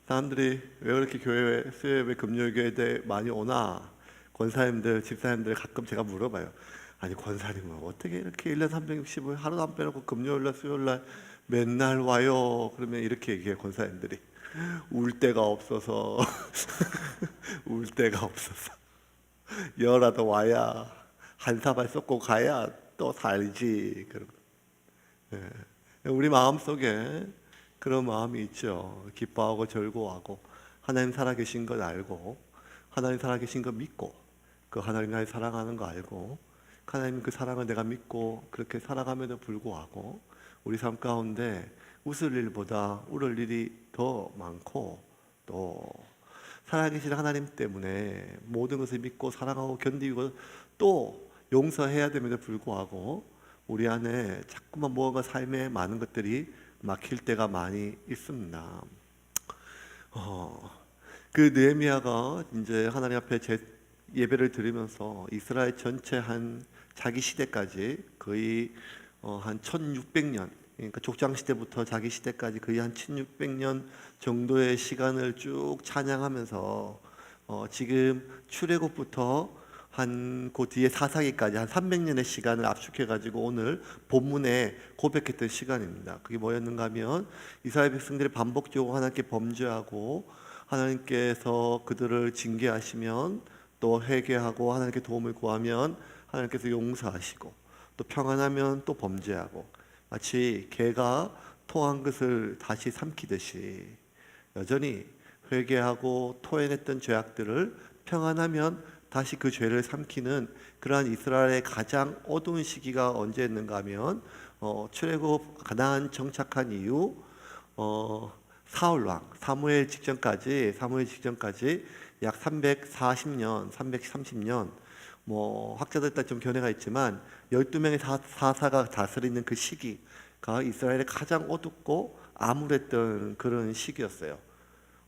사람들이 왜 그렇게 교회 수요예배 금요일교회에 많이 오나? 권사님들, 집사님들 가끔 제가 물어봐요. 아니 권사님은 어떻게 이렇게 1년 365일 하루도 안 빼놓고 금요일날 수요일날 맨날 와요? 그러면 이렇게 얘기해요. 권사님들이 울 데가 없어서 울 데가 없어서 열하도 와야 한 사발 쏟고 가야 또 살지. 우리 마음속에 그런 마음이 있죠. 기뻐하고 즐거워하고 하나님 살아계신 걸 알고 하나님 살아계신 거 믿고 그 하나님 나를 사랑하는 거 알고 하나님 그 사랑을 내가 믿고 그렇게 살아감에도 불구하고 우리 삶 가운데 웃을 일보다 울을 일이 더 많고 또 살아계신 하나님 때문에 모든 것을 믿고 사랑하고 견디고 또 용서해야 됨에도 불구하고 우리 안에 자꾸만 무언가 삶에 많은 것들이 막힐 때가 많이 있습니다. 그 느헤미야가 이제 하나님 앞에 예배를 드리면서 이스라엘 전체 한 자기 시대까지 거의 한 1600년, 그러니까 족장 시대부터 자기 시대까지 거의 한 1600년 정도의 시간을 쭉 찬양하면서 지금 출애굽부터 한 그 뒤에 사사기까지 한 300년의 시간을 압축해가지고 오늘 본문에 고백했던 시간입니다. 그게 뭐였는가 하면 이스라엘 백성들이 반복적으로 하나님께 범죄하고 하나님께서 그들을 징계하시면 또 회개하고 하나님께 도움을 구하면 하나님께서 용서하시고 또 평안하면 또 범죄하고 마치 개가 토한 것을 다시 삼키듯이 여전히 회개하고 토해냈던 죄악들을 평안하면 다시 그 죄를 삼키는 그러한 이스라엘의 가장 어두운 시기가 언제였는가 하면 출애굽 가나안 정착한 이후 사울 왕 사무엘 직전까지 약 340년, 330년 뭐 학자들 따라 좀 견해가 있지만 12명의 사사가 다스리는 그 시기가 이스라엘의 가장 어둡고 암울했던 그런 시기였어요.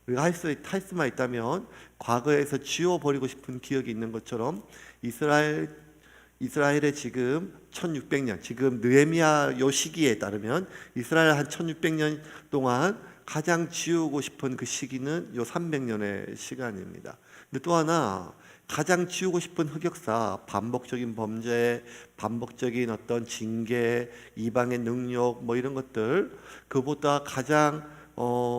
우리가 할 수만 있다면 과거에서 지워버리고 싶은 기억이 있는 것처럼 이스라엘의 지금 1600년, 지금 느헤미야 요 시기에 따르면 이스라엘 한 1600년 동안 가장 지우고 싶은 그 시기는 요 300년의 시간입니다. 근데 또 하나 가장 지우고 싶은 흑역사, 반복적인 범죄, 반복적인 어떤 징계, 이방의 능력 뭐 이런 것들 그보다 가장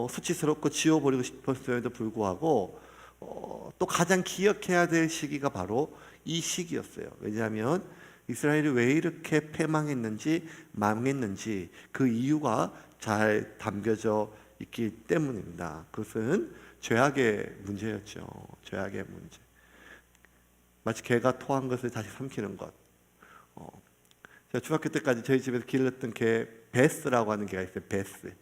수치스럽고 지워버리고 싶었음에도 불구하고 또 가장 기억해야 될 시기가 바로 이 시기였어요. 왜냐하면 이스라엘이 왜 이렇게 패망했는지 망했는지 그 이유가 잘 담겨져 있기 때문입니다. 그것은 죄악의 문제였죠. 죄악의 문제. 마치 개가 토한 것을 다시 삼키는 것. 제가 중학교 때까지 저희 집에서 길렀던 개 베스라고 하는 개가 있어요. 베스.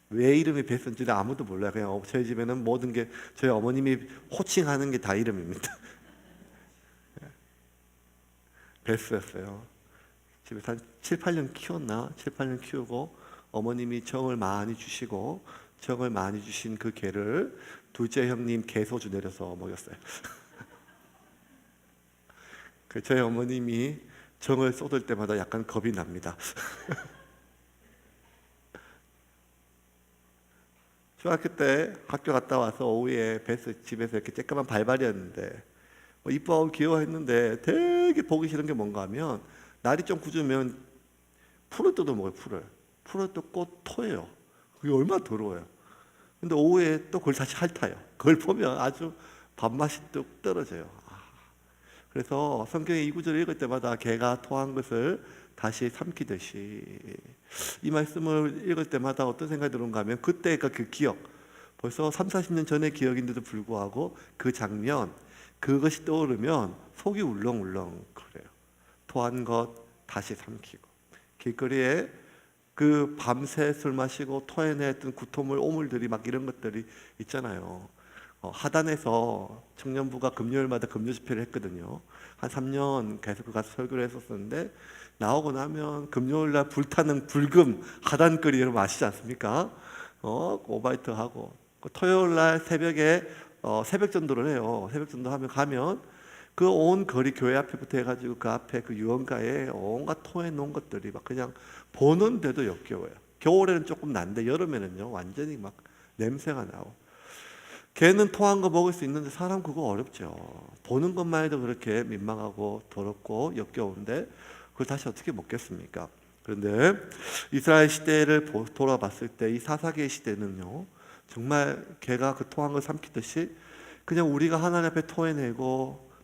왜 이름이 베스인지 아무도 몰라요. 그냥 저희 집에는 모든 게 저희 어머님이 호칭하는 게 다 이름입니다. 베스였어요. 집에서 한 7, 8년 키웠나? 7, 8년 키우고 어머님이 정을 많이 주시고 정을 많이 주신 그 개를 둘째 형님 개소주 내려서 먹였어요. 저희 어머님이 정을 쏟을 때마다 약간 겁이 납니다. 중학교 때 학교 갔다 와서 오후에 집에서 이렇게 쬐끄만 발발이었는데 이뻐하고 귀여워했는데 되게 보기 싫은 게 뭔가 하면 날이 좀 굳으면 풀을 뜯어먹어요. 풀을 뜯고 토해요. 그게 얼마나 더러워요. 근데 오후에 또 그걸 다시 핥아요. 그걸 보면 아주 밥맛이 뚝 떨어져요. 그래서 성경의 이 구절을 읽을 때마다 개가 토한 것을 다시 삼키듯이 이 말씀을 읽을 때마다 어떤 생각이 드는가 하면 그때가 그 기억, 벌써 3, 40년 전의 기억인데도 불구하고 그 장면, 그것이 떠오르면 속이 울렁울렁 그래요. 토한 것 다시 삼키고 길거리에 그 밤새 술 마시고 토해냈던 구토물 오물들이 막 이런 것들이 있잖아요. 하단에서 청년부가 금요일마다 금요 집회를 했거든요. 한 3년 계속 가서 설교를 했었는데 나오고 나면 금요일날 불타는 불금 하단거리 여러분 아시지 않습니까? 오바이트하고 토요일날 새벽에 새벽 전도를 해요. 새벽 전도 가면 그 온 거리 교회 앞에부터 해가지고 그 앞에 그 유언가에 온갖 토해 놓은 것들이 막 그냥 보는데도 역겨워요. 겨울에는 조금 난데 여름에는요 완전히 막 냄새가 나고 개는 토한 거 먹을 수 있는데 사람 그거 어렵죠. 보는 것만 해도 그렇게 민망하고 더럽고 역겨운데 그걸 다시 어떻게 먹겠습니까? 그런데 이스라엘 시대를 돌아봤을 때 이 사사기의 시대는요, 정말 개가 그 토한 걸 삼키듯이 그냥 우리가 하나님 앞에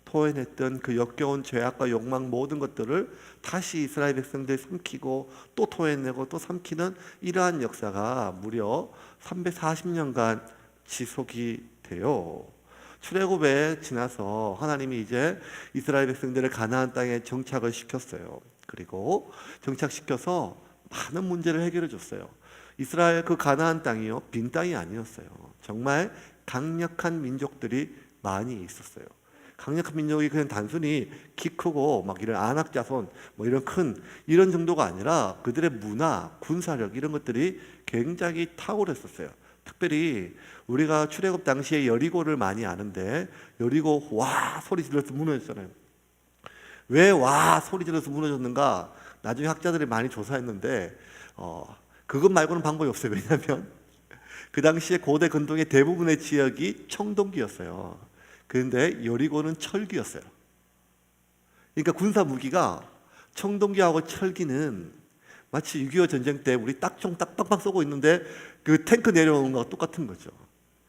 토해냈던 그 역겨운 죄악과 욕망 모든 것들을 다시 이스라엘 백성들이 삼키고 또 토해내고 또 삼키는 이러한 역사가 무려 340년간 지속이 돼요. 출애굽에 지나서 하나님이 이제 이스라엘 백성들을 가나안 땅에 정착을 시켰어요. 그리고 정착시켜서 많은 문제를 해결해 줬어요. 이스라엘 그 가나안 땅이요, 빈 땅이 아니었어요. 정말 강력한 민족들이 많이 있었어요. 강력한 민족이 그냥 단순히 키 크고 막 이런 안악자손 뭐 이런 큰 이런 정도가 아니라 그들의 문화, 군사력 이런 것들이 굉장히 탁월했었어요. 특별히 우리가 출애굽 당시에 여리고를 많이 아는데 여리고 와 소리 질러서 무너졌잖아요. 왜 와 소리 질러서 무너졌는가? 나중에 학자들이 많이 조사했는데 그것 말고는 방법이 없어요. 왜냐하면 그 당시에 고대 근동의 대부분의 지역이 청동기였어요. 그런데 여리고는 철기였어요. 그러니까 군사 무기가 청동기하고 철기는 마치 6.25 전쟁 때 우리 딱총 딱빵빵 쏘고 있는데 그 탱크 내려오는 거와 똑같은 거죠.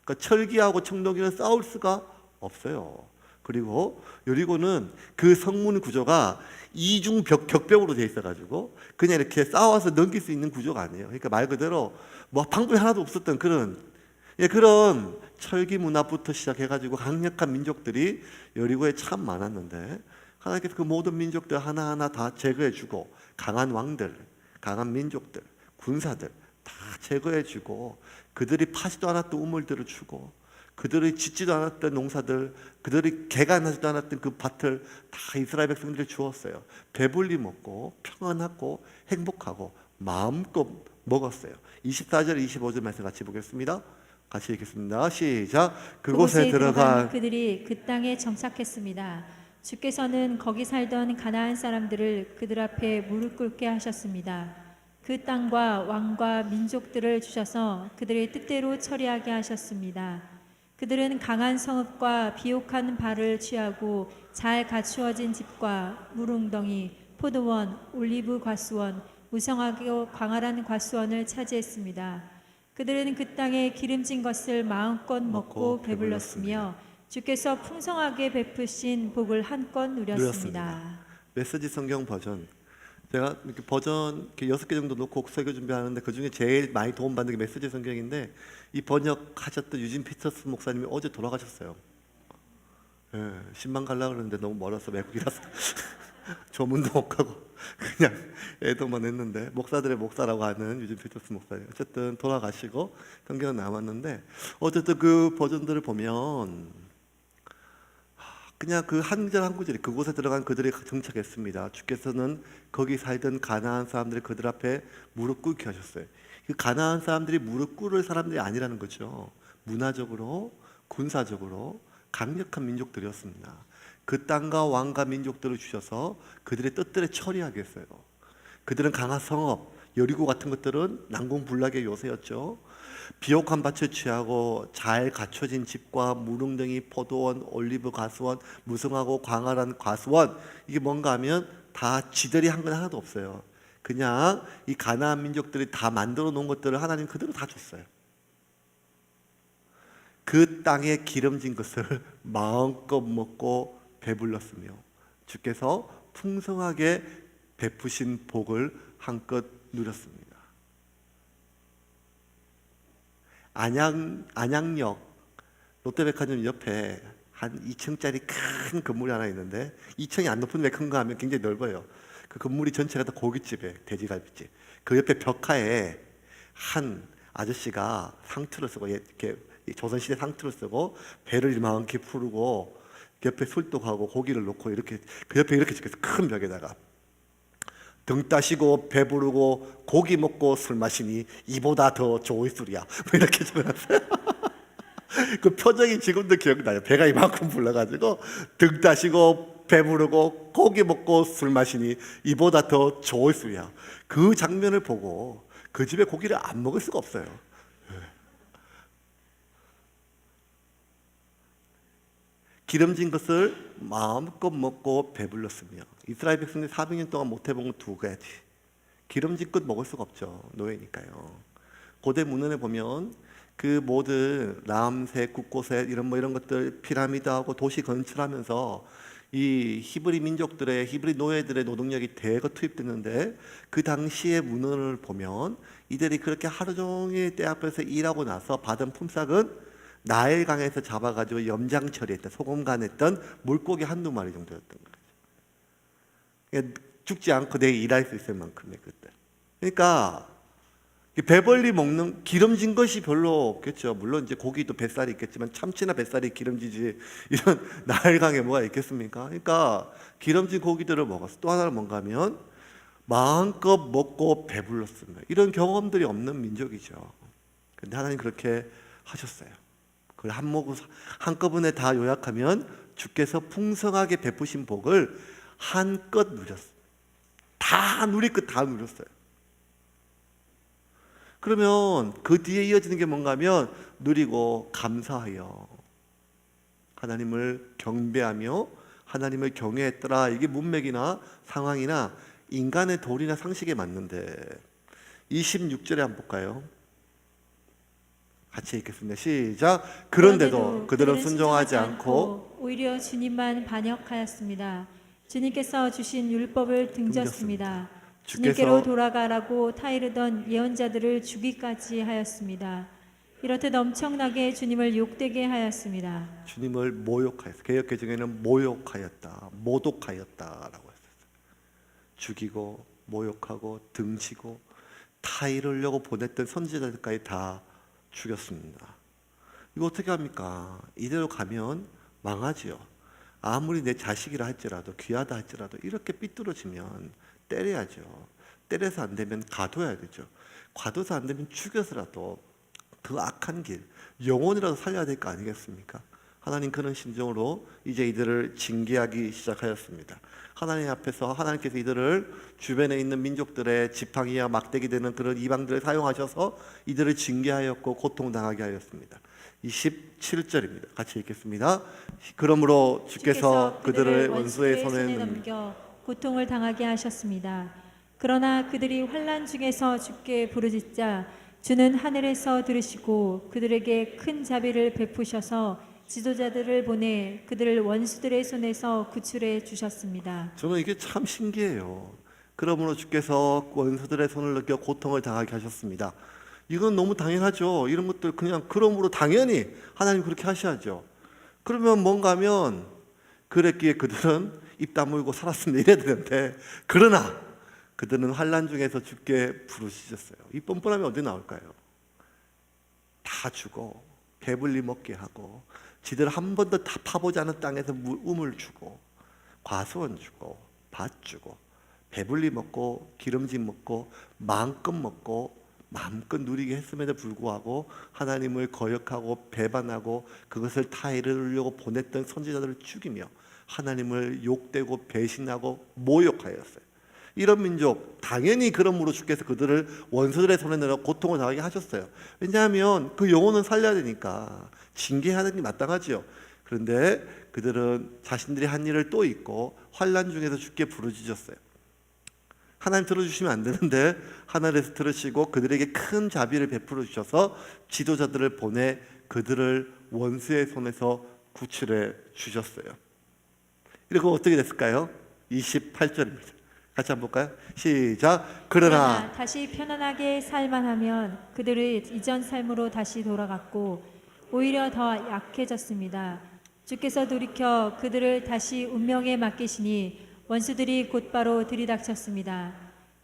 그러니까 철기하고 청동기는 싸울 수가 없어요. 그리고 여리고는 그 성문 구조가 이중 격벽으로 되어 있어가지고 그냥 이렇게 싸워서 넘길 수 있는 구조가 아니에요. 그러니까 말 그대로 뭐 방법이 하나도 없었던 그런 철기 문화부터 시작해가지고 강력한 민족들이 여리고에 참 많았는데 하나님께서 그 모든 민족들 하나하나 다 제거해주고 강한 왕들, 강한 민족들, 군사들 다 제거해주고 그들이 파지도 않았던 우물들을 주고 그들이 짓지도 않았던 농사들, 그들이 개간하지도 않았던 그 밭을 다 이스라엘 백성들이 주었어요. 배불리 먹고 평안하고 행복하고 마음껏 먹었어요. 24절 25절 말씀 같이 보겠습니다. 같이 읽겠습니다. 시작. 그곳에 들어간 그들이 그 땅에 정착했습니다. 주께서는 거기 살던 가나안 사람들을 그들 앞에 무릎 꿇게 하셨습니다. 그 땅과 왕과 민족들을 주셔서 그들의 뜻대로 처리하게 하셨습니다. 그들은 강한 성읍과 비옥한 발을 취하고 잘 갖추어진 집과 물웅덩이, 포도원, 올리브 과수원, 무성하고 광활한 과수원을 차지했습니다. 그들은 그 땅에 기름진 것을 마음껏 먹고 배불렀으며 주께서 풍성하게 베푸신 복을 한껏 누렸습니다. 메시지 성경 버전. 제가 이렇게 버전 이렇게 6개 정도 놓고 설교 준비하는데 그 중에 제일 많이 도움받는 게 메시지 성경인데 이 번역하셨던 유진 피터스 목사님이 어제 돌아가셨어요. 예, 신방 가려고 그러는데 너무 멀어서 외국이라서 조문도 못 가고 그냥 애도만 했는데 목사들의 목사라고 하는 유진 피터스 목사님 어쨌든 돌아가시고 성경은 남았는데 어쨌든 그 버전들을 보면 그냥 그 한 구절 한 구절이 그곳에 들어간 그들이 정착했습니다. 주께서는 거기 살던 가나안 사람들이 그들 앞에 무릎 꿇게 하셨어요. 그 가나안 사람들이 무릎 꿇을 사람들이 아니라는 거죠. 문화적으로 군사적으로 강력한 민족들이었습니다. 그 땅과 왕과 민족들을 주셔서 그들의 뜻들에 처리하게 했어요. 그들은 강한 성읍, 여리고 같은 것들은 난공불락의 요새였죠. 비옥한 밭을 취하고 잘 갖춰진 집과 무릉덩이, 포도원, 올리브 과수원, 무성하고 광활한 과수원 이게 뭔가 하면 다 지들이 한 건 하나도 없어요. 그냥 이 가나안 민족들이 다 만들어 놓은 것들을 하나님 그대로 다 줬어요. 그 땅에 기름진 것을 마음껏 먹고 배불렀으며 주께서 풍성하게 베푸신 복을 한껏 누렸습니다. 안양역 롯데백화점 옆에 한 2층짜리 큰 건물이 하나 있는데 2층이 안 높은데 큰가 하면 굉장히 넓어요. 그 건물이 전체가 다 고깃집이에요. 돼지갈비집. 그 옆에 벽화에 한 아저씨가 상투를 쓰고 이렇게 조선시대 상투를 쓰고 배를 이만큼 풀고 옆에 술독하고 고기를 놓고 이렇게 그 옆에 이렇게 적혀서 큰 벽에다가 등 따시고 배부르고 고기 먹고 술 마시니 이보다 더 좋을 술이야 뭐 이렇게 적어놨어요. 그 표정이 지금도 기억나요. 배가 이만큼 불러가지고 등 따시고 배부르고 고기 먹고 술 마시니 이보다 더 좋을 술이야. 그 장면을 보고 그 집에 고기를 안 먹을 수가 없어요. 기름진 것을 마음껏 먹고 배불렀으며. 이스라엘 백성들이 400년 동안 못 해본 건 두 가지. 기름진 것 먹을 수가 없죠. 노예니까요. 고대 문헌에 보면 그 모든 람셋, 국고셋 이런 것들 피라미드하고 도시 건축하면서 이 히브리 민족들의 히브리 노예들의 노동력이 대거 투입됐는데 그 당시의 문헌을 보면 이들이 그렇게 하루 종일 때 앞에서 일하고 나서 받은 품삯은 나일강에서 잡아가지고 염장 처리했던 소금 간했던 물고기 한두 마리 정도였던 거죠. 그러니까 죽지 않고 내일 일할 수 있을 만큼의 그때. 그러니까 배벌리 먹는 기름진 것이 별로 없겠죠. 물론 이제 고기도 뱃살이 있겠지만 참치나 뱃살이 기름지지 이런 나일강에 뭐가 있겠습니까? 그러니까 기름진 고기들을 먹었어. 또 하나는 뭔가 하면 마음껏 먹고 배불렀습니다. 이런 경험들이 없는 민족이죠. 근데 하나님 그렇게 하셨어요. 그걸 한꺼번에 다 요약하면 주께서 풍성하게 베푸신 복을 한껏 누렸어요. 다 누릴 것 다 누렸어요. 그러면 그 뒤에 이어지는 게 뭔가 하면 누리고 감사하여 하나님을 경배하며 하나님을 경외했더라. 이게 문맥이나 상황이나 인간의 도리나 상식에 맞는데 26절에 한번 볼까요? 같이 읽겠습니다. 시작. 그런데도 그들은 순종하지 않고 오히려 주님만 반역하였습니다. 주님께서 주신 율법을 등졌습니다. 주님께로 돌아가라고 타이르던 예언자들을 죽이까지 하였습니다. 이렇듯 엄청나게 주님을 욕되게 하였습니다. 주님을 모욕하였어요. 개역개정에는 모욕하였다, 모독하였다라고 했어요. 죽이고 모욕하고 등지고 타이르려고 보냈던 선지자들까지 다 죽였습니다. 이거 어떻게 합니까? 이대로 가면 망하지요. 아무리 내 자식이라 할지라도 귀하다 할지라도 이렇게 삐뚤어지면 때려야죠. 때려서 안 되면 가둬야 되죠. 가둬서 안 되면 죽여서라도 그 악한 길, 영혼이라도 살려야 될 거 아니겠습니까? 하나님 그런 심정으로 이제 이들을 징계하기 시작하였습니다. 하나님 앞에서 하나님께서 이들을 주변에 있는 민족들의 지팡이와 막대기 되는 그런 이방들을 사용하셔서 이들을 징계하였고 고통당하게 하였습니다. 27절입니다. 같이 읽겠습니다. 그러므로 주께서 그들을 원수의 손에 넘겨 고통을 당하게 하셨습니다. 그러나 그들이 환난 중에서 주께 부르짖자 주는 하늘에서 들으시고 그들에게 큰 자비를 베푸셔서 지도자들을 보내 그들을 원수들의 손에서 구출해 주셨습니다. 저는 이게 참 신기해요. 그러므로 주께서 원수들의 손을 느껴 고통을 당하게 하셨습니다. 이건 너무 당연하죠. 이런 것들 그냥 그러므로 당연히 하나님 그렇게 하셔야죠. 그러면 뭔가 하면 그랬기에 그들은 입 다물고 살았습니다 이래야 되는데 그러나 그들은 환난 중에서 주께 부르짖었어요. 이 뻔뻔함이 어디 나올까요? 다 주고 배불리 먹게 하고 지들 한 번도 다 파보지 않은 땅에서 우물 주고 과수원 주고 밭 주고 배불리 먹고 기름진 먹고 마음껏 누리게 했음에도 불구하고 하나님을 거역하고 배반하고 그것을 타이르려고 보냈던 선지자들을 죽이며 하나님을 욕되고 배신하고 모욕하였어요. 이런 민족 당연히 그러므로 주께서 그들을 원수들의 손에 내려 고통을 당하게 하셨어요. 왜냐하면 그 영혼은 살려야 되니까 징계하는 게 마땅하죠. 그런데 그들은 자신들이 한 일을 또 잊고 환난 중에서 주께 부르짖었어요. 하나님 들어주시면 안 되는데 하늘에서 들으시고 그들에게 큰 자비를 베풀어 주셔서 지도자들을 보내 그들을 원수의 손에서 구출해 주셨어요. 그리고 어떻게 됐을까요? 28절입니다. 같이 한번 볼까요? 시작. 그러나 다시 편안하게 살만하면 그들의 이전 삶으로 다시 돌아갔고 오히려 더 약해졌습니다. 주께서 돌이켜 그들을 다시 운명에 맡기시니 원수들이 곧바로 들이닥쳤습니다.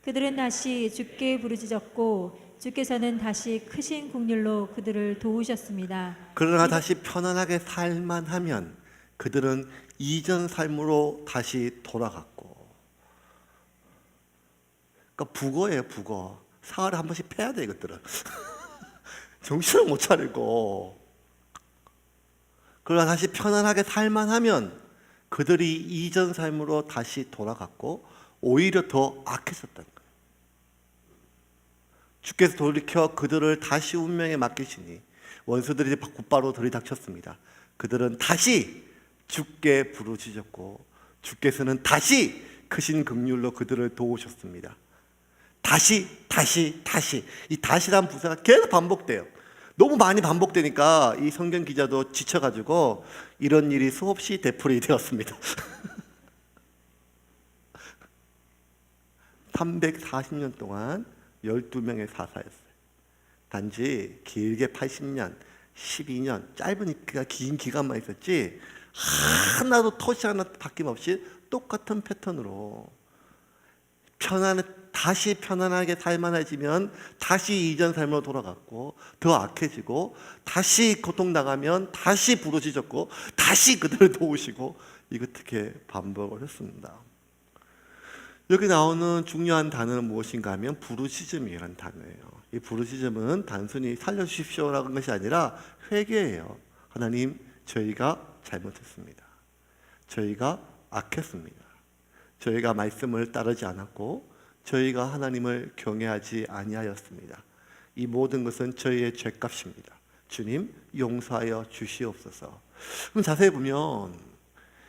그들은 다시 주께 부르짖었고 주께서는 다시 크신 국률로 그들을 도우셨습니다. 그러나 다시 편안하게 살만하면 그들은 이전 삶으로 다시 돌아갔고. 그러니까 북어예요, 북어. 사흘에 한 번씩 패야 돼 이것들은. 정신을 못 차리고. 그러나 다시 편안하게 살만하면 그들이 이전 삶으로 다시 돌아갔고 오히려 더 악해졌다는 거예요. 주께서 돌이켜 그들을 다시 운명에 맡기시니 원수들이 곧바로 들이닥쳤습니다. 그들은 다시 주께 부르짖었고 주께서는 다시 크신 긍휼로 그들을 도우셨습니다. 다시 이 다시란 부사가 계속 반복돼요. 너무 많이 반복되니까 이 성경 기자도 지쳐가지고 이런 일이 수없이 되풀이 되었습니다. 340년 동안 12명의 사사였어요. 단지 길게 80년, 12년, 짧으니까 긴 기간만 있었지 하나도 토시 하나 바뀜없이 똑같은 패턴으로 다시 편안하게 살만해지면 다시 이전 삶으로 돌아갔고 더 악해지고 다시 고통당하면 다시 부르짖었고 다시 그들을 도우시고 이렇게 반복을 했습니다. 여기 나오는 중요한 단어는 무엇인가 하면 부르짖음이라는 단어예요. 이 부르짖음은 단순히 살려주십시오라는 것이 아니라 회개예요. 하나님, 저희가 잘못했습니다. 저희가 악했습니다. 저희가 말씀을 따르지 않았고 저희가 하나님을 경외하지 아니하였습니다. 이 모든 것은 저희의 죄값입니다. 주님, 용서하여 주시옵소서. 그럼 자세히 보면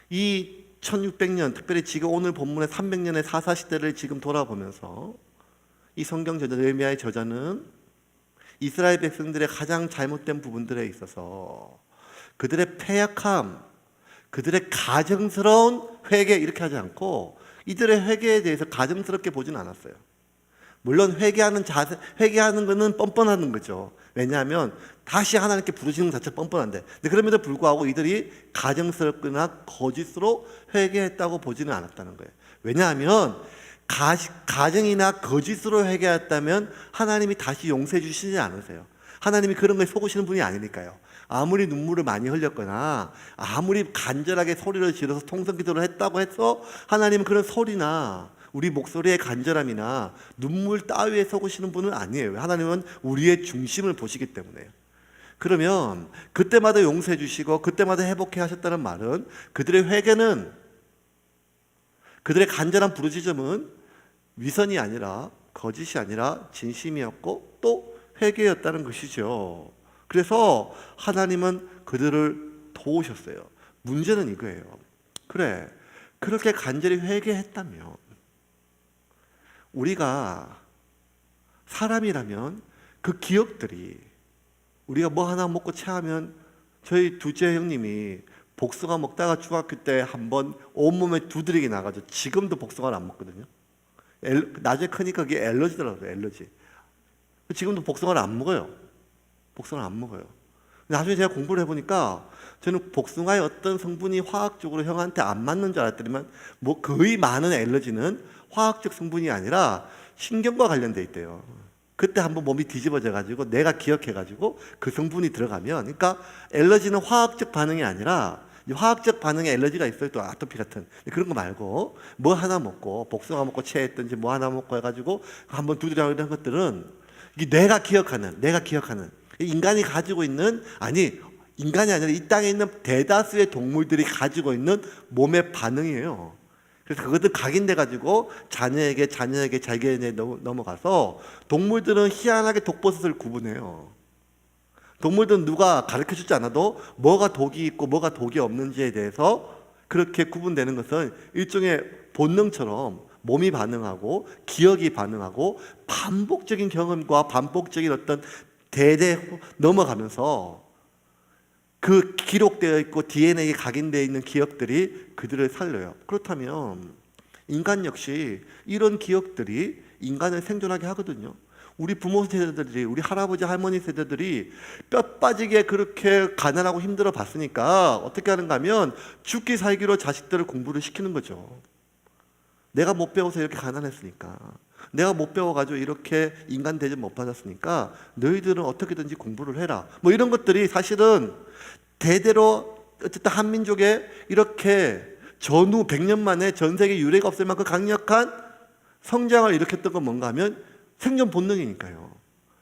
이 1600년, 특별히 지금 오늘 본문의 300년의 사사시대를 지금 돌아보면서 이 성경 저자 느헤미야의 저자는 이스라엘 백성들의 가장 잘못된 부분들에 있어서 그들의 패약함, 그들의 가증스러운 회개 이렇게 하지 않고 이들의 회개에 대해서 가증스럽게 보지는 않았어요. 물론 회개하는 거는 뻔뻔하는 거죠. 왜냐하면 다시 하나님께 부르시는 것 자체가 뻔뻔한데, 근데 그럼에도 불구하고 이들이 가증스럽거나 거짓으로 회개했다고 보지는 않았다는 거예요. 왜냐하면 가증이나 거짓으로 회개했다면 하나님이 다시 용서해 주시지 않으세요. 하나님이 그런 거에 속으시는 분이 아니니까요. 아무리 눈물을 많이 흘렸거나 아무리 간절하게 소리를 지르서 통성기도를 했다고 해서 하나님은 그런 소리나 우리 목소리의 간절함이나 눈물 따위에 속으시는 분은 아니에요. 하나님은 우리의 중심을 보시기 때문에요. 그러면 그때마다 용서해 주시고 그때마다 회복해 하셨다는 말은 그들의 회개는, 그들의 간절한 부르짖음은 위선이 아니라 거짓이 아니라 진심이었고 또 회개였다는 것이죠. 그래서 하나님은 그들을 도우셨어요. 문제는 이거예요. 그래, 그렇게 간절히 회개했다면 우리가 사람이라면 그 기억들이, 우리가 뭐 하나 먹고 체하면 저희 둘째 형님이 복숭아 먹다가 중학교 때 한번 온몸에 두드리기 나가지고 지금도 복숭아를 안 먹거든요. 나중에 크니까 그게 엘러지더라고요. 엘러지. 지금도 복숭아를 안 먹어요. 복숭아를 안 먹어요. 나중에 제가 공부를 해보니까 저는 복숭아의 어떤 성분이 화학적으로 형한테 안 맞는 줄 알았더니만 뭐 거의 많은 엘러지는 화학적 성분이 아니라 신경과 관련돼 있대요. 그때 한번 몸이 뒤집어져 가지고 내가 기억해 가지고 그 성분이 들어가면, 그러니까 엘러지는 화학적 반응이 아니라 화학적 반응에 엘러지가 있어요. 또 아토피 같은 그런 거 말고 뭐 하나 먹고 복숭아 먹고 체했든지 뭐 하나 먹고 해가지고 한번 두드려 이런 것들은 이게 내가 기억하는 인간이 가지고 있는, 아니 인간이 아니라 이 땅에 있는 대다수의 동물들이 가지고 있는 몸의 반응이에요. 그래서 그것들 각인돼 가지고 자녀에게 자기에게 넘어가서 동물들은 희한하게 독버섯을 구분해요. 동물들은 누가 가르쳐 주지 않아도 뭐가 독이 있고 뭐가 독이 없는지에 대해서 그렇게 구분되는 것은 일종의 본능처럼 몸이 반응하고 기억이 반응하고 반복적인 경험과 반복적인 어떤 대대 넘어가면서 그 기록되어 있고 DNA에 각인되어 있는 기억들이 그들을 살려요. 그렇다면 인간 역시 이런 기억들이 인간을 생존하게 하거든요. 우리 부모 세대들이, 우리 할아버지 할머니 세대들이 뼈 빠지게 그렇게 가난하고 힘들어 봤으니까 어떻게 하는가 하면 죽기 살기로 자식들을 공부를 시키는 거죠. 내가 못 배워서 이렇게 가난했으니까, 내가 못 배워가지고 이렇게 인간 대접 못 받았으니까 너희들은 어떻게든지 공부를 해라, 뭐 이런 것들이 사실은 대대로 어쨌든 한민족에 이렇게 전후 100년 만에 전 세계 유례가 없을 만큼 강력한 성장을 일으켰던 건 뭔가 하면 생존 본능이니까요.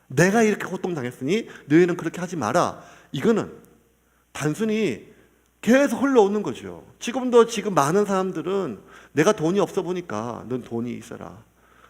내가 이렇게 고통당했으니 너희는 그렇게 하지 마라. 이거는 단순히 계속 흘러오는 거죠. 지금 많은 사람들은 내가 돈이 없어 보니까 넌 돈이 있어라.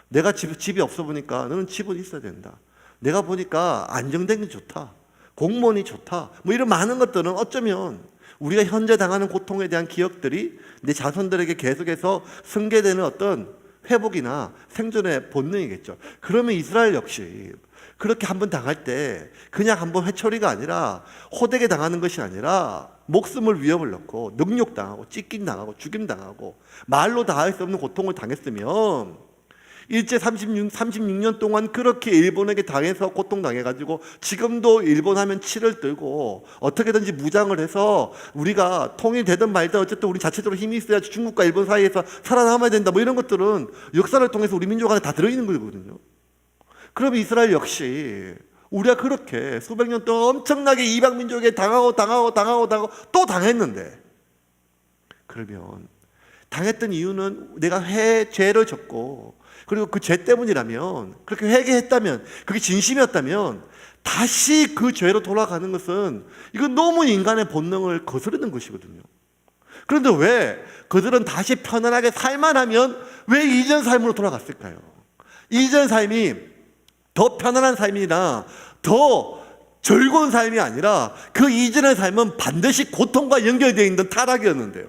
내가 집이 없어 보니까 너는 집은 있어야 된다. 내가 보니까 안정된 게 좋다. 공무원이 좋다. 뭐 이런 많은 것들은 어쩌면 우리가 현재 당하는 고통에 대한 기억들이 내 자손들에게 계속해서 승계되는 어떤 회복이나 생존의 본능이겠죠. 그러면 이스라엘 역시 그렇게 한번 당할 때 그냥 한번 회초리가 아니라 호되게 당하는 것이 아니라 목숨을 위협을 넣고 능욕당하고 찢김당하고 죽임당하고 말로 다할 수 없는 고통을 당했으면 일제 36년 동안 그렇게 일본에게 당해서 고통당해가지고 지금도 일본 하면 치를 들고 어떻게든지 무장을 해서 우리가 통일되든 말든 어쨌든 우리 자체적으로 힘이 있어야지 중국과 일본 사이에서 살아남아야 된다 뭐 이런 것들은 역사를 통해서 우리 민족 안에 다 들어있는 거거든요. 그러면 이스라엘 역시 우리가 그렇게 수백 년 동안 엄청나게 이방 민족에 당하고 또 당했는데, 그러면 당했던 이유는 내가 죄를 졌고 그리고 그 죄 때문이라면, 그렇게 회개했다면, 그게 진심이었다면 다시 그 죄로 돌아가는 것은 이건 너무 인간의 본능을 거스르는 것이거든요. 그런데 왜 그들은 다시 편안하게 살만 하면 왜 이전 삶으로 돌아갔을까요? 이전 삶이 더 편안한 삶이나 더 즐거운 삶이 아니라 그 이전의 삶은 반드시 고통과 연결되어 있는 타락이었는데요.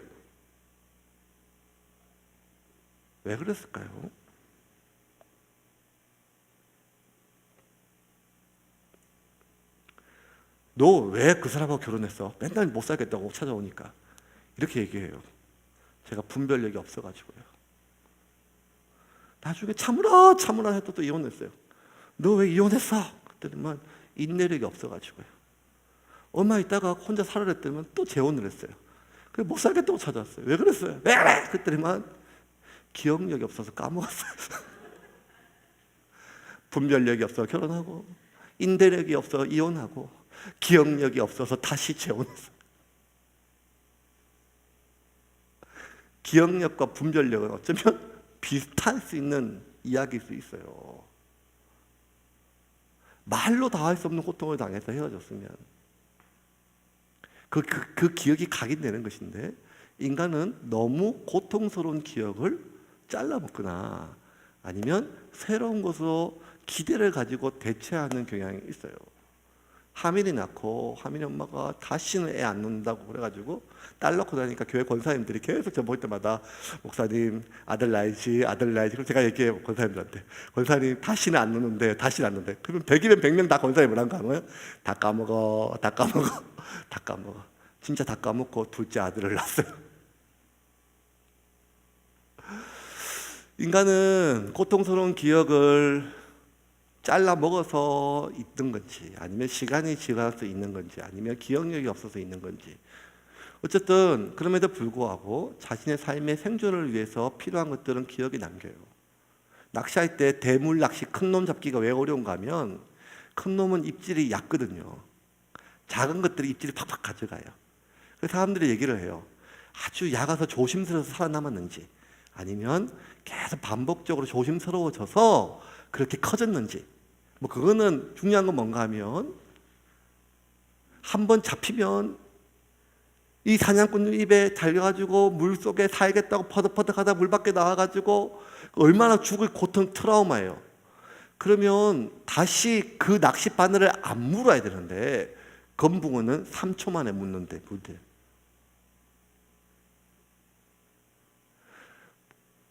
왜 그랬을까요? 너 왜 그 사람하고 결혼했어? 맨날 못 살겠다고 찾아오니까. 이렇게 얘기해요. 제가 분별력이 없어가지고요. 나중에 참으라 해도 또 이혼했어요. 너 왜 이혼했어? 그랬더니만 인내력이 없어가지고요. 얼마 있다가 혼자 살아라 했더니만 또 재혼을 했어요. 그래서 못 살겠다고 찾아왔어요. 왜 그랬어요? 왜 그래? 그랬더니만 기억력이 없어서 까먹었어요. 분별력이 없어서 결혼하고, 인내력이 없어서 이혼하고, 기억력이 없어서 다시 재혼했어요. 기억력과 분별력은 어쩌면 비슷할 수 있는 이야기일 수 있어요. 말로 다 할 수 없는 고통을 당해서 헤어졌으면 그 기억이 각인되는 것인데, 인간은 너무 고통스러운 기억을 잘라먹거나 아니면 새로운 것으로 기대를 가지고 대체하는 경향이 있어요. 하민이 낳고 하민이 엄마가 다시는 애 안 낳는다고 그래가지고 딸 낳고 나니까 교회 권사님들이 계속 저 볼 때마다 목사님 아들 낳아야지 그럼 제가 얘기해요. 권사님들한테, 권사님 다시는 안 낳는데 그러면 100이면 100명 다 권사님을 한 거 아니에요? 다 까먹어 진짜 다 까먹고 둘째 아들을 낳았어요. 인간은 고통스러운 기억을 잘라 먹어서 있는 건지, 아니면 시간이 지나서 있는 건지, 아니면 기억력이 없어서 있는 건지, 어쨌든 그럼에도 불구하고 자신의 삶의 생존을 위해서 필요한 것들은 기억에 남겨요. 낚시할 때 대물 낚시 큰 놈 잡기가 왜 어려운가 하면, 큰 놈은 입질이 얕거든요. 작은 것들이 입질이 팍팍 가져가요. 그래서 사람들이 얘기를 해요. 아주 약아서 조심스러워서 살아남았는지, 아니면 계속 반복적으로 조심스러워져서 그렇게 커졌는지, 뭐 그거는 중요한 건 뭔가 하면, 한번 잡히면 이 사냥꾼 입에 달려가지고 물속에 살겠다고 퍼덕퍼덕 하다 물 밖에 나와가지고 얼마나 죽을 고통, 트라우마예요. 그러면 다시 그 낚시 바늘을 안 물어야 되는데, 검붕어는 3초 만에 묻는데 물대.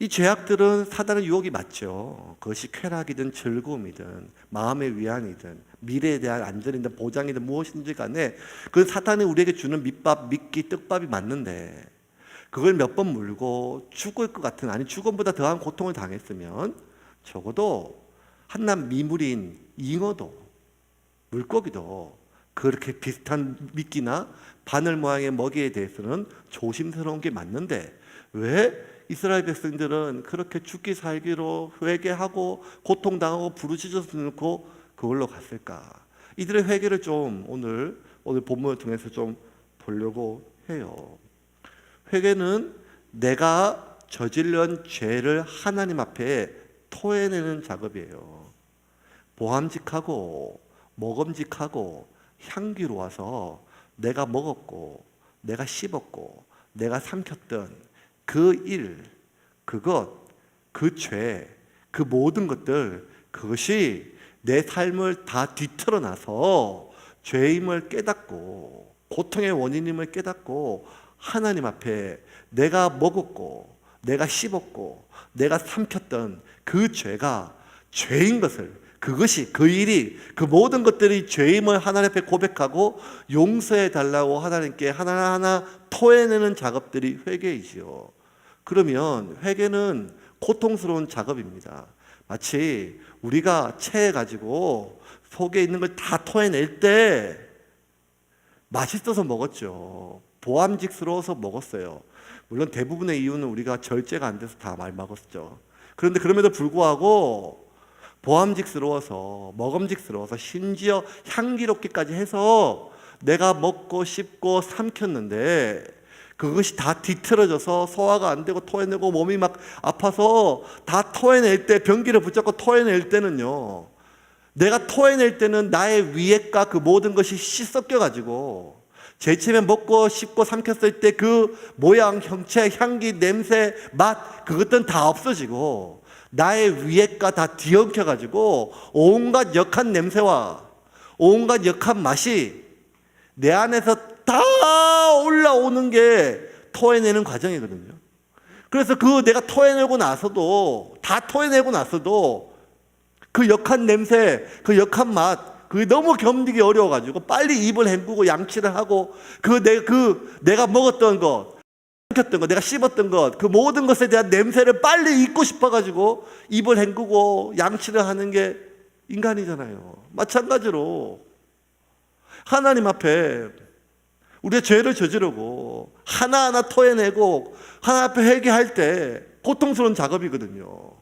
이 죄악들은 사단의 유혹이 맞죠. 그것이 쾌락이든 즐거움이든 마음의 위안이든 미래에 대한 안전이든 보장이든 무엇인지 간에 그 사탄이 우리에게 주는 밑밥, 미끼, 떡밥이 맞는데, 그걸 몇 번 물고 죽을 것 같은, 아니 죽음보다 더한 고통을 당했으면 적어도 한낱 미물인 잉어도, 물고기도 그렇게 비슷한 미끼나 바늘 모양의 먹이에 대해서는 조심스러운 게 맞는데, 왜 이스라엘 백성들은 그렇게 죽기 살기로 회개하고 고통당하고 부르짖어서 놓고 그걸로 갔을까? 이들의 회개를 좀 오늘 본문을 통해서 좀 보려고 해요. 회개는 내가 저질른 죄를 하나님 앞에 토해내는 작업이에요. 보암직하고 먹음직하고 향기로워서 내가 먹었고 내가 씹었고 내가 삼켰던 그 일, 그것, 그 죄, 그 모든 것들, 그것이 내 삶을 다 뒤틀어놔서 죄임을 깨닫고 고통의 원인임을 깨닫고 하나님 앞에 내가 먹었고 내가 씹었고 내가 삼켰던 그 죄가 죄인 것을, 그것이, 그 일이, 그 모든 것들이 죄임을 하나님 앞에 고백하고 용서해 달라고 하나님께 하나하나 토해내는 작업들이 회개이지요. 그러면 회개는 고통스러운 작업입니다. 마치 우리가 체해가지고 속에 있는 걸 다 토해낼 때 맛있어서 먹었죠. 보암직스러워서 먹었어요. 물론 대부분의 이유는 우리가 절제가 안 돼서 다 말 먹었죠. 그런데 그럼에도 불구하고 보암직스러워서, 먹음직스러워서, 심지어 향기롭기까지 해서 내가 먹고 씹고 삼켰는데 그것이 다 뒤틀어져서 소화가 안 되고 토해내고 몸이 막 아파서 다 토해낼 때, 변기를 붙잡고 토해낼 때는요, 내가 토해낼 때는 나의 위액과 그 모든 것이 씻어껴가지고 제침에 먹고 씹고 삼켰을 때 그 모양, 형체, 향기, 냄새, 맛, 그것들은 다 없어지고 나의 위액과 다 뒤엉켜가지고 온갖 역한 냄새와 온갖 역한 맛이 내 안에서 다 올라오는 게 토해내는 과정이거든요. 그래서 그 내가 토해내고 나서도, 다 토해내고 나서도 그 역한 냄새, 그 역한 맛, 그게 너무 견디기 어려워가지고 빨리 입을 헹구고 양치를 하고 내가 먹었던 것, 삼켰던 것, 내가 씹었던 것, 그 모든 것에 대한 냄새를 빨리 잊고 싶어가지고 입을 헹구고 양치를 하는 게 인간이잖아요. 마찬가지로 하나님 앞에 우리의 죄를 저지르고 하나하나 토해내고 하나님 앞에 회개할 때 고통스러운 작업이거든요.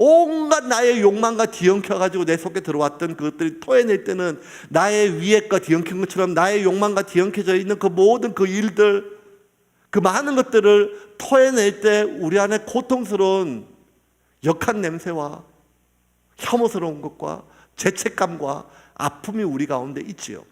온갖 나의 욕망과 뒤엉켜가지고 내 속에 들어왔던 그것들이 토해낼 때는 나의 위액과 뒤엉킨 것처럼 나의 욕망과 뒤엉켜져 있는 그 모든 그 일들, 그 많은 것들을 토해낼 때 우리 안에 고통스러운 역한 냄새와 혐오스러운 것과 죄책감과 아픔이 우리 가운데 있지요.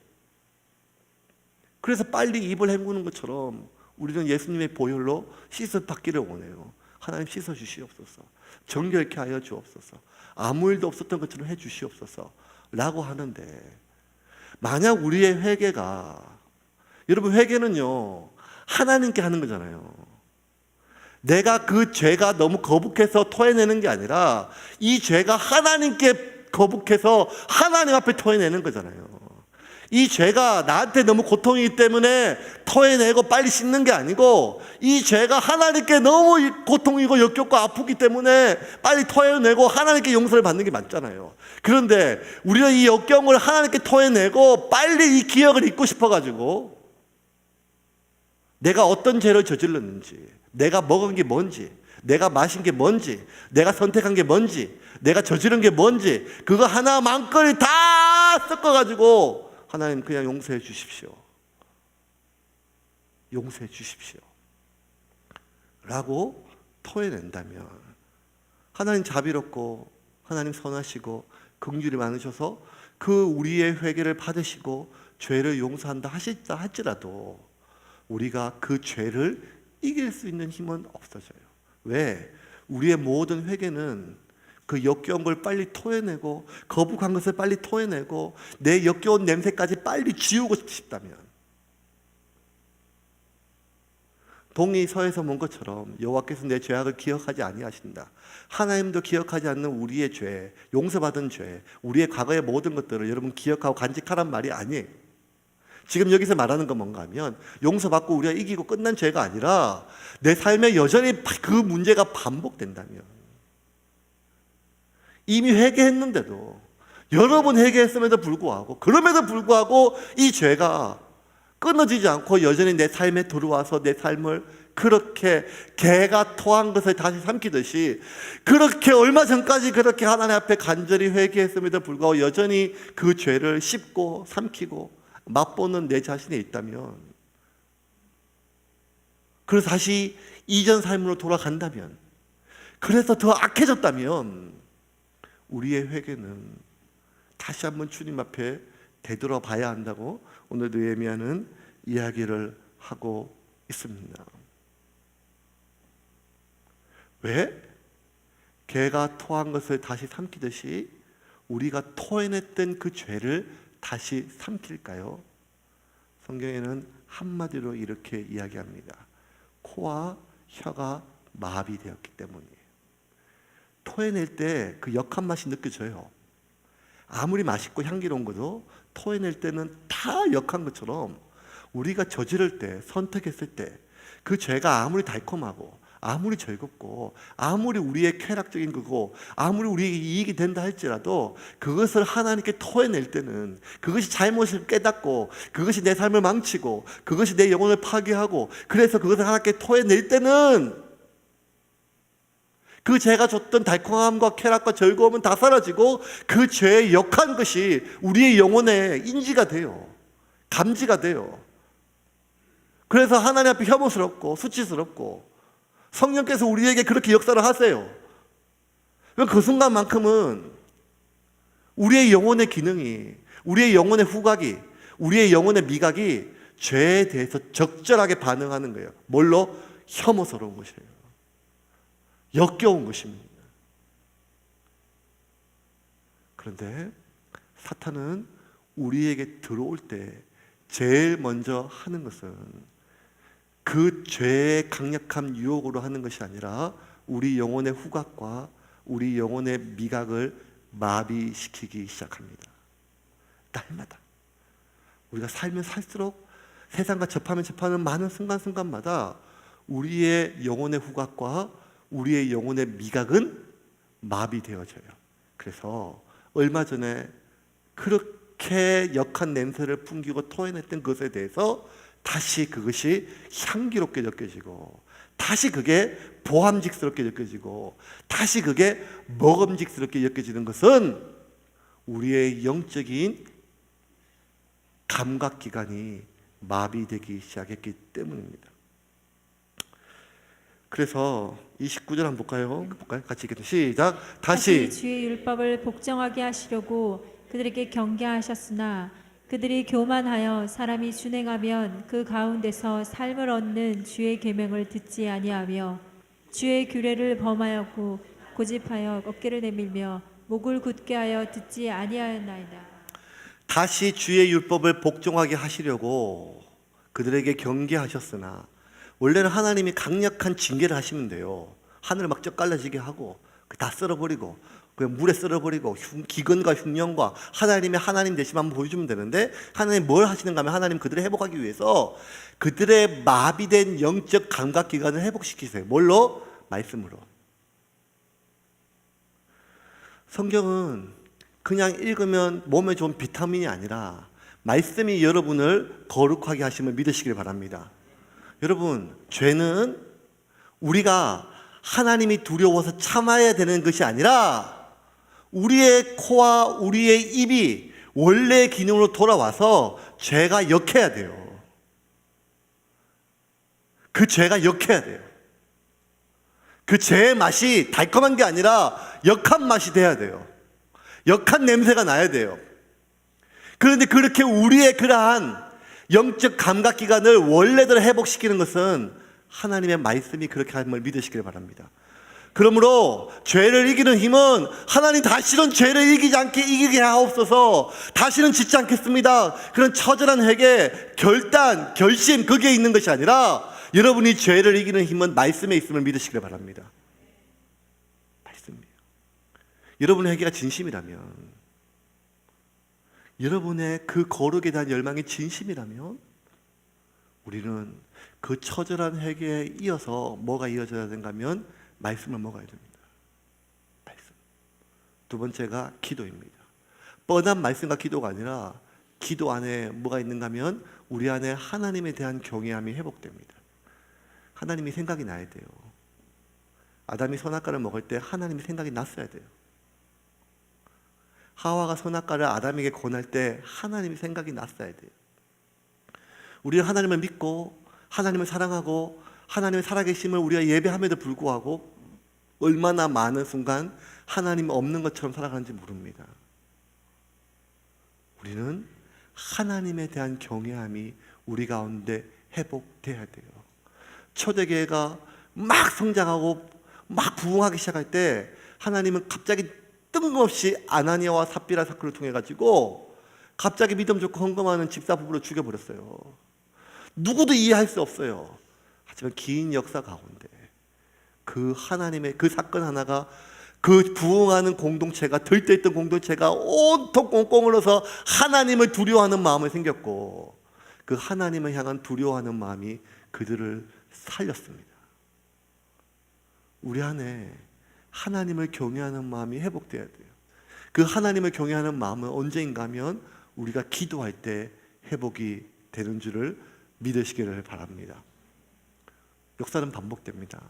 그래서 빨리 입을 헹구는 것처럼 우리는 예수님의 보혈로 씻어받기를 원해요. 하나님 씻어 주시옵소서. 정결케 하여 주옵소서. 아무 일도 없었던 것처럼 해 주시옵소서 라고 하는데, 만약 우리의 회개가, 여러분 회개는요 하나님께 하는 거잖아요. 내가 그 죄가 너무 거북해서 토해내는 게 아니라 이 죄가 하나님께 거북해서 하나님 앞에 토해내는 거잖아요. 이 죄가 나한테 너무 고통이기 때문에 토해내고 빨리 씻는 게 아니고, 이 죄가 하나님께 너무 고통이고 역겹고 아프기 때문에 빨리 토해내고 하나님께 용서를 받는 게 맞잖아요. 그런데 우리는 이 역경을 하나님께 토해내고 빨리 이 기억을 잊고 싶어가지고 내가 어떤 죄를 저질렀는지, 내가 먹은 게 뭔지, 내가 마신 게 뭔지, 내가 선택한 게 뭔지, 내가 저지른 게 뭔지, 그거 하나 만건이 다 섞어가지고 하나님 그냥 용서해 주십시오. 용서해 주십시오. 라고 토해낸다면, 하나님 자비롭고 하나님 선하시고 긍휼이 많으셔서 그 우리의 회개를 받으시고 죄를 용서한다 하시다 할지라도 우리가 그 죄를 이길 수 있는 힘은 없어져요. 왜? 우리의 모든 회개는 그 역겨운 걸 빨리 토해내고 거북한 것을 빨리 토해내고 내 역겨운 냄새까지 빨리 지우고 싶다면, 동이 서에서 본 것처럼 여호와께서 내 죄악을 기억하지 아니하신다. 하나님도 기억하지 않는 우리의 죄, 용서받은 죄, 우리의 과거의 모든 것들을 여러분 기억하고 간직하란 말이 아니에요. 지금 여기서 말하는 건 뭔가 하면, 용서받고 우리가 이기고 끝난 죄가 아니라 내 삶에 여전히 그 문제가 반복된다면, 이미 회개했는데도, 여러 번 회개했음에도 불구하고, 그럼에도 불구하고 이 죄가 끊어지지 않고 여전히 내 삶에 들어와서 내 삶을 그렇게 개가 토한 것을 다시 삼키듯이, 그렇게 얼마 전까지 그렇게 하나님 앞에 간절히 회개했음에도 불구하고 여전히 그 죄를 씹고 삼키고 맛보는 내 자신이 있다면, 그래서 다시 이전 삶으로 돌아간다면, 그래서 더 악해졌다면 우리의 회개는 다시 한번 주님 앞에 되돌아봐야 한다고 오늘 느헤미야는 이야기를 하고 있습니다. 왜? 개가 토한 것을 다시 삼키듯이 우리가 토해냈던 그 죄를 다시 삼킬까요? 성경에는 한마디로 이렇게 이야기합니다. 코와 혀가 마비되었기 때문이에요. 토해낼 때 그 역한 맛이 느껴져요. 아무리 맛있고 향기로운 것도 토해낼 때는 다 역한 것처럼 우리가 저지를 때, 선택했을 때 그 죄가 아무리 달콤하고 아무리 즐겁고 아무리 우리의 쾌락적인 거고 아무리 우리에게 이익이 된다 할지라도 그것을 하나님께 토해낼 때는 그것이 잘못을 깨닫고 그것이 내 삶을 망치고 그것이 내 영혼을 파괴하고 그래서 그것을 하나님께 토해낼 때는 그 죄가 줬던 달콤함과 쾌락과 즐거움은 다 사라지고 그 죄의 역한 것이 우리의 영혼에 인지가 돼요. 감지가 돼요. 그래서 하나님 앞에 혐오스럽고 수치스럽고 성령께서 우리에게 그렇게 역사를 하세요. 그 순간만큼은 우리의 영혼의 기능이, 우리의 영혼의 후각이, 우리의 영혼의 미각이 죄에 대해서 적절하게 반응하는 거예요. 뭘로? 혐오스러운 것이에요. 역겨운 것입니다. 그런데 사탄은 우리에게 들어올 때 제일 먼저 하는 것은 그 죄의 강력한 유혹으로 하는 것이 아니라 우리 영혼의 후각과 우리 영혼의 미각을 마비시키기 시작합니다. 날마다 우리가 살면 살수록 세상과 접하는 많은 순간순간마다 우리의 영혼의 후각과 우리의 영혼의 미각은 마비되어져요. 그래서 얼마 전에 그렇게 역한 냄새를 풍기고 토해냈던 것에 대해서 다시 그것이 향기롭게 느껴지고 다시 그게 보암직스럽게 느껴지고 다시 그게 먹음직스럽게 느껴지는 것은 우리의 영적인 감각기관이 마비되기 시작했기 때문입니다. 그래서 이 19절 한번 볼까요? 같이 읽겠습니다. 시작. 다시 주의 율법을 복종하게 하시려고 그들에게 경계하셨으나 그들이 교만하여 사람이 준행하면 그 가운데서 삶을 얻는 주의 계명을 듣지 아니하며 주의 규례를 범하였고 고집하여 어깨를 내밀며 목을 굳게 하여 듣지 아니하였나이다. 다시 주의 율법을 복종하게 하시려고 그들에게 경계하셨으나 원래는 하나님이 강력한 징계를 하시면 돼요. 하늘을 막 쩍갈라지게 하고 다 썰어버리고 그냥 물에 썰어버리고 기근과 흉년과 하나님의 하나님 되심 한번 보여주면 되는데 하나님 뭘 하시는가 하면 하나님 그들을 회복하기 위해서 그들의 마비된 영적 감각기관을 회복시키세요. 뭘로? 말씀으로. 성경은 그냥 읽으면 몸에 좋은 비타민이 아니라 말씀이 여러분을 거룩하게 하심을 믿으시길 바랍니다. 여러분, 죄는 우리가 하나님이 두려워서 참아야 되는 것이 아니라 우리의 코와 우리의 입이 원래의 기능으로 돌아와서 죄가 역해야 돼요. 그 죄가 역해야 돼요. 그 죄의 맛이 달콤한 게 아니라 역한 맛이 돼야 돼요. 역한 냄새가 나야 돼요. 그런데 그렇게 우리의 그러한 영적 감각기관을 원래대로 회복시키는 것은 하나님의 말씀이 그렇게 함을 믿으시길 바랍니다. 그러므로 죄를 이기는 힘은 하나님 다시는 죄를 이기게 하옵소서, 다시는 짓지 않겠습니다, 그런 처절한 회개, 결단, 결심, 그게 있는 것이 아니라 여러분이 죄를 이기는 힘은 말씀에 있음을 믿으시길 바랍니다. 말씀이에요. 여러분의 회개가 진심이라면, 여러분의 그 거룩에 대한 열망이 진심이라면 우리는 그 처절한 회개에 이어서 뭐가 이어져야 되는가 하면 말씀을 먹어야 됩니다. 말씀. 두 번째가 기도입니다. 뻔한 말씀과 기도가 아니라 기도 안에 뭐가 있는가 하면 우리 안에 하나님에 대한 경외함이 회복됩니다. 하나님이 생각이 나야 돼요. 아담이 선악과를 먹을 때 하나님이 생각이 났어야 돼요. 하와가 선악과를 아담에게 권할 때 하나님이 생각이 났어야 돼요. 우리는 하나님을 믿고 하나님을 사랑하고 하나님의 살아계심을 우리가 예배함에도 불구하고 얼마나 많은 순간 하나님 없는 것처럼 살아가는지 모릅니다. 우리는 하나님에 대한 경외함이 우리 가운데 회복돼야 돼요. 초대교회가 막 성장하고 막 부흥하기 시작할 때 하나님은 갑자기 뜬금없이 아나니아와 삽비라 사건을 통해 가지고 갑자기 믿음 좋고 헌금하는 집사 부부를 죽여버렸어요. 누구도 이해할 수 없어요. 하지만 긴 역사 가운데 그 하나님의 그 사건 하나가 그 부흥하는 공동체가, 들떠있던 공동체가 온통 꽁꽁 얼어서 하나님을 두려워하는 마음이 생겼고, 그 하나님을 향한 두려워하는 마음이 그들을 살렸습니다. 우리 안에 하나님을 경외하는 마음이 회복돼야 돼요. 그 하나님을 경외하는 마음은 언제인가 하면 우리가 기도할 때 회복이 되는 줄을 믿으시기를 바랍니다. 역사는 반복됩니다.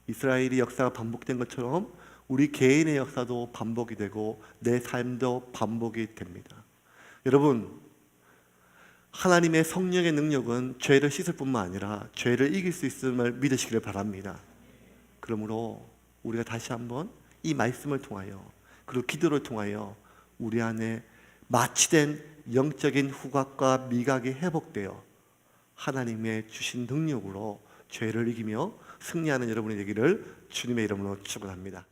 이스라엘의 역사가 반복된 것처럼 우리 개인의 역사도 반복이 되고 내 삶도 반복이 됩니다. 여러분, 하나님의 성령의 능력은 죄를 씻을 뿐만 아니라 죄를 이길 수 있음을 믿으시기를 바랍니다. 그러므로 우리가 다시 한번 이 말씀을 통하여, 그리고 기도를 통하여 우리 안에 마취된 영적인 후각과 미각이 회복되어 하나님의 주신 능력으로 죄를 이기며 승리하는 여러분이 되기를 주님의 이름으로 축원합니다.